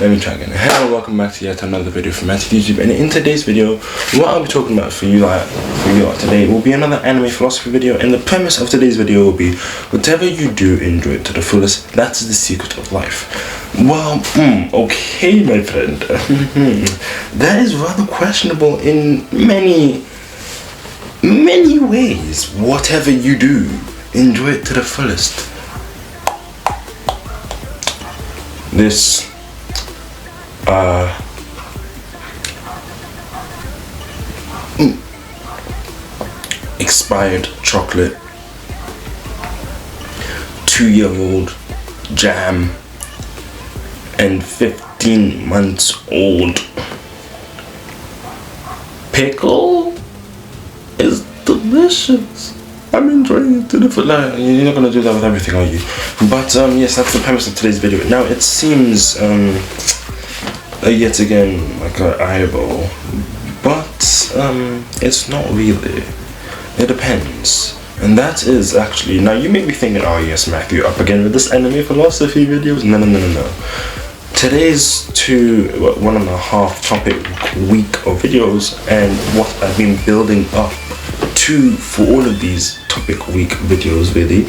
Let me try again. Hello, welcome back to yet another video from Mattydtube. And in today's video, what I'll be talking about for you today will be another anime philosophy video. And the premise of today's video will be, whatever you do, enjoy it to the fullest. That's the secret of life. Well, okay, my friend. That is rather questionable in many ways. Whatever you do, enjoy it to the fullest. This expired chocolate 2-year-old jam and 15 months old pickle is delicious. I'm enjoying it to the full. You're not gonna do that with everything, are you? But yes, that's the premise of today's video. Now it seems yet again like an eyeball, but it's not really. It depends. And that is actually, now you may be thinking, oh yes, Matthew, up again with this anime philosophy videos. No. Today's 1.5 topic week of videos, and what I've been building up to for all of these topic week videos really,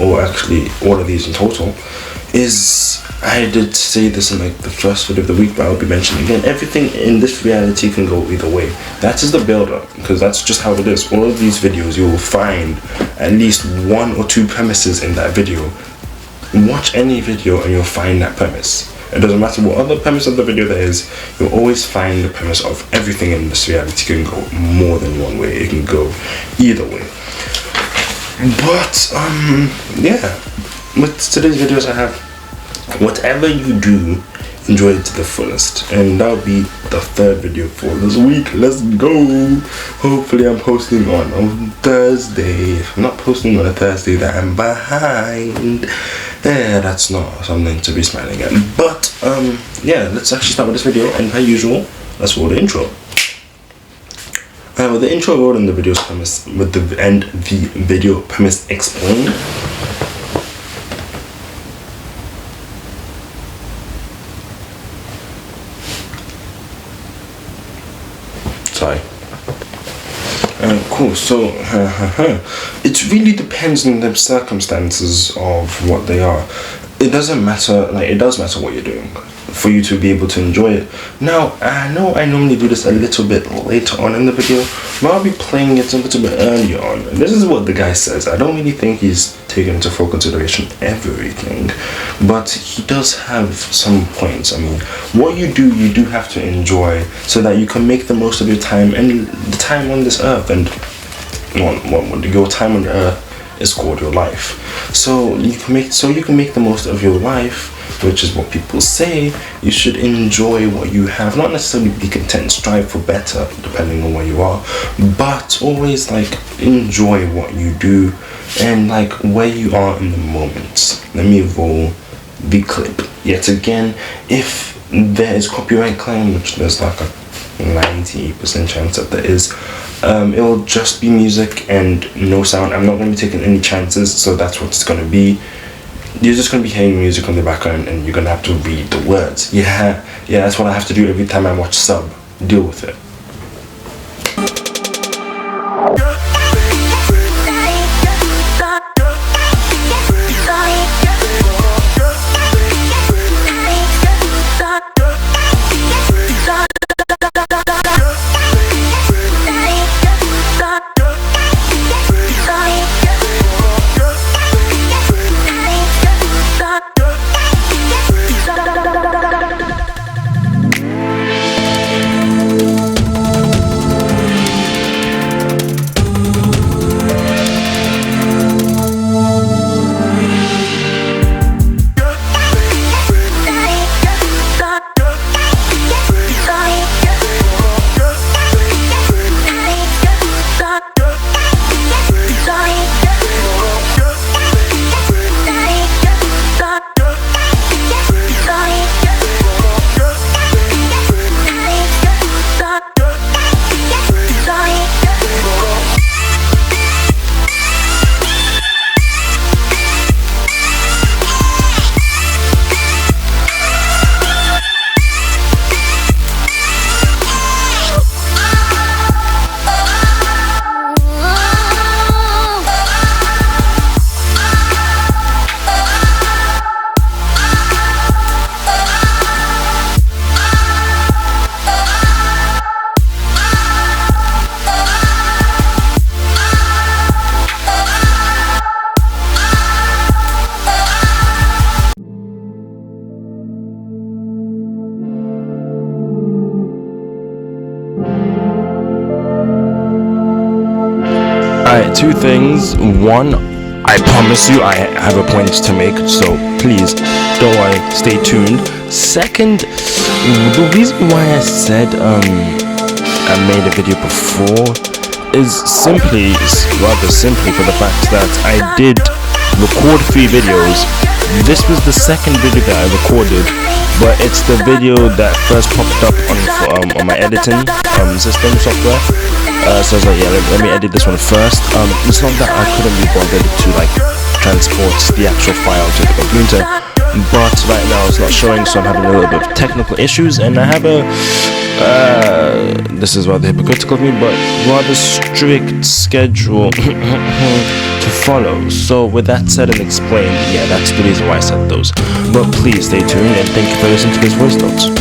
or actually all of these in total, is, I did say this in like the first video of the week, but I'll be mentioning again, everything in this reality can go either way. That is the build up, because that's just how it is. All of these videos, you will find at least 1 or 2 premises in that video. Watch any video and you'll find that premise. It doesn't matter what other premise of the video there is, you'll always find the premise of everything in this reality can go more than one way. It can go either way. But yeah, with today's videos I have, whatever you do, enjoy it to the fullest. And that'll be the 3rd video for this week. Let's go. Hopefully I'm posting on Thursday. If I'm not posting on a Thursday, then I'm behind. Yeah, that's not something to be smiling at. But yeah, let's actually start with this video, and per usual, let's roll the intro. With the intro rolled and the video's premise the video premise explained. Sorry. Cool, so it really depends on the circumstances of what they are. It doesn't matter, like, it does matter what you're doing for you to be able to enjoy it. Now, I know I normally do this a little bit later on in the video, but I'll be playing it a little bit earlier on. And this is what the guy says. I don't really think he's taken into full consideration everything, but he does have some points. I mean, what you do have to enjoy so that you can make the most of your time and the time on this earth. And your time on the earth is called your life. So you can make the most of your life, which is what people say. You should enjoy what you have, not necessarily be content, strive for better depending on where you are, but always like enjoy what you do and like where you are in the moment. Let me roll the clip yet again. If there is copyright claim, which there's like a 90% chance that there is, it will just be music and no sound. I'm not going to be taking any chances, so that's what it's going to be. You're just going to be hearing music on the background and you're going to have to read the words. Yeah, that's what I have to do every time I watch sub. Deal with it. Alright, two things. One, I promise you I have a point to make, so please don't worry, stay tuned. Second, the reason why I said I made a video before is rather simply for the fact that I did record 3 videos. This was the second video that I recorded, but it's the video that first popped up on my editing system software. So I was like, yeah, let me edit this one first. It's not that I couldn't be bothered to like transport the actual file to the computer, but right now it's not showing, so I'm having a little bit of technical issues, and I have a this is rather hypocritical of me, but rather strict schedule to follow. So with that said and explained, yeah, that's the reason why I said those. But please stay tuned, and thank you for listening to this voice notes.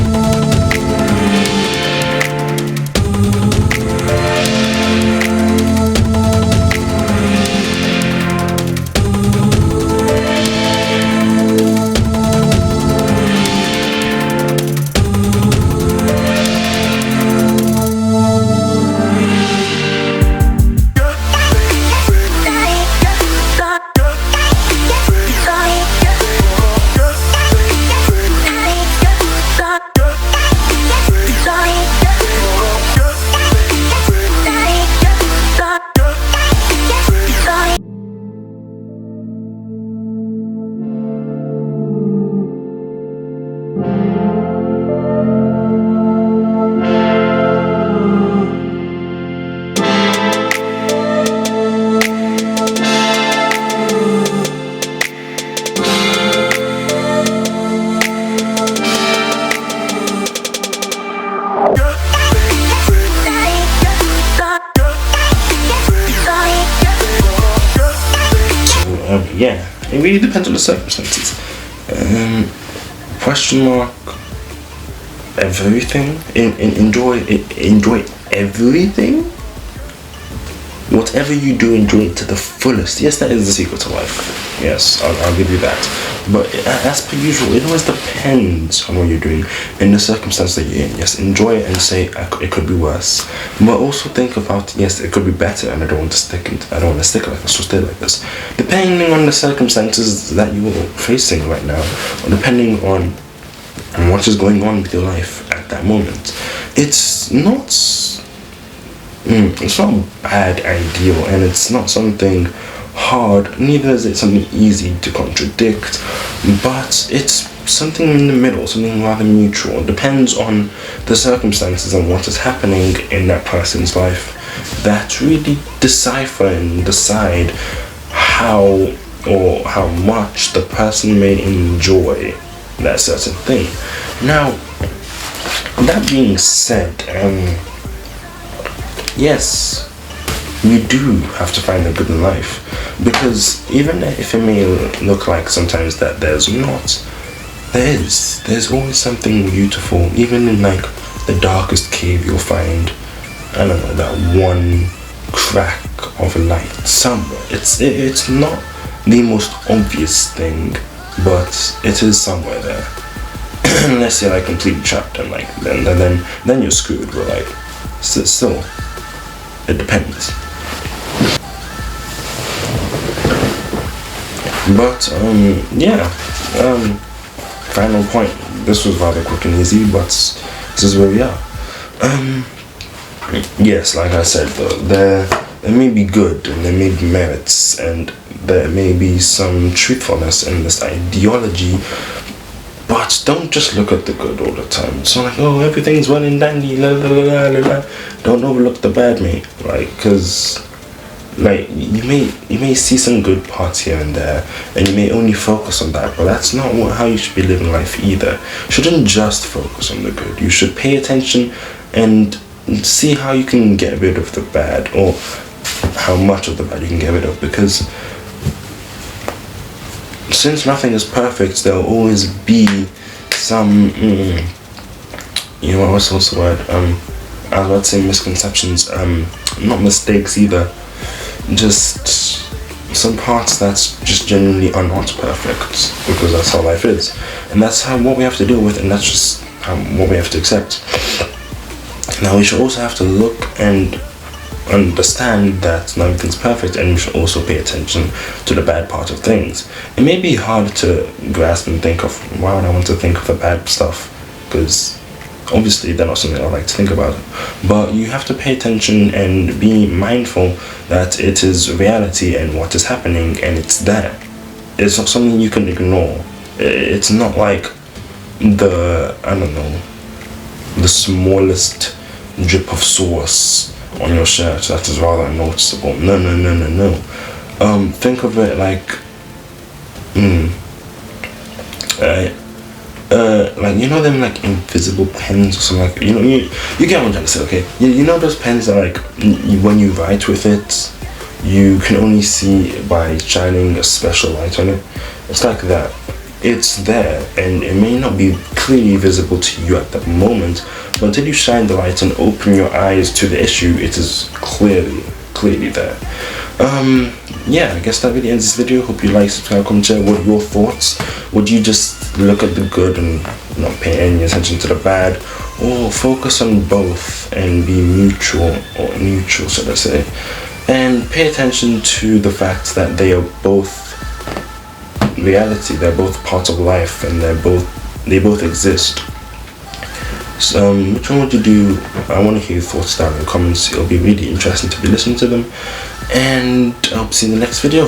Yeah, it really depends on the circumstances. Question mark. Everything. Enjoy everything. Whatever you do, enjoy it to the fullest. Yes, that is the secret to life. Yes, I'll give you that. But as per usual, it always depends on what you're doing and the circumstance that you're in. Yes, enjoy it and say it could be worse. But also think about, yes, it could be better, and I don't want to stick like this, so stay like this. Depending on the circumstances that you are facing right now, or depending on what is going on with your life at that moment, it's not bad ideal, and it's not something hard, neither is it something easy to contradict, but it's something in the middle, something rather neutral. It depends on the circumstances and what is happening in that person's life that really decipher and decide how much the person may enjoy that certain thing. Now, that being said, yes, we do have to find the good in life, because even if it may look like sometimes that there's always something beautiful. Even in like the darkest cave, you'll find, I don't know, that one crack of a light somewhere. It's not the most obvious thing, but it is somewhere there. Unless you're like completely trapped, and like then you're screwed. But like still, it depends. But final point. This was rather quick and easy, but this is where we are. Yes, like I said, there may be good and there may be merits, and there may be some truthfulness in this ideology, but don't just look at the good all the time. It's not like, oh, everything's well and dandy, la la la la la. Don't overlook the bad, mate. Like, cause like you may see some good parts here and there, and you may only focus on that, but that's not how you should be living life either. You shouldn't just focus on the good. You should pay attention and see how you can get rid of the bad, or how much of the bad you can get rid of, because since nothing is perfect, there'll always be some what's the word, I was about to say misconceptions, not mistakes either, just some parts that's just genuinely are not perfect, because that's how life is, and that's what we have to deal with, and that's just what we have to accept. Now we should also have to look and understand that not everything's perfect, and we should also pay attention to the bad part of things. It may be hard to grasp and think of, why would I want to think of the bad stuff? Because obviously they're not something I like to think about. But you have to pay attention and be mindful that it is reality and what is happening, and it's there. It's not something you can ignore. It's not like the, I don't know, the smallest drip of sauce on your shirt that is rather noticeable. No. Think of it like like, you know them like invisible pens or something, like, you get what I'm trying to say, okay? You know those pens that like when you write with it, you can only see by shining a special light on it. It's like that. It's there, and it may not be clearly visible to you at that moment, but until you shine the light and open your eyes to the issue, it is clearly there. Yeah, I guess that really ends this video. Hope you like, subscribe, comment, share. What are your thoughts? Would you just look at the good and not pay any attention to the bad, or focus on both and be neutral, should I say, and pay attention to the fact that they are both reality, they're both part of life, and they both exist. So which one would you do? I want to hear your thoughts down in the comments. It'll be really interesting to be listening to them, and I hope to see you in the next video.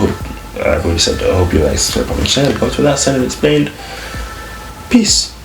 I've already said I hope you like, subscribe, comment, share. But with that said and explained, peace.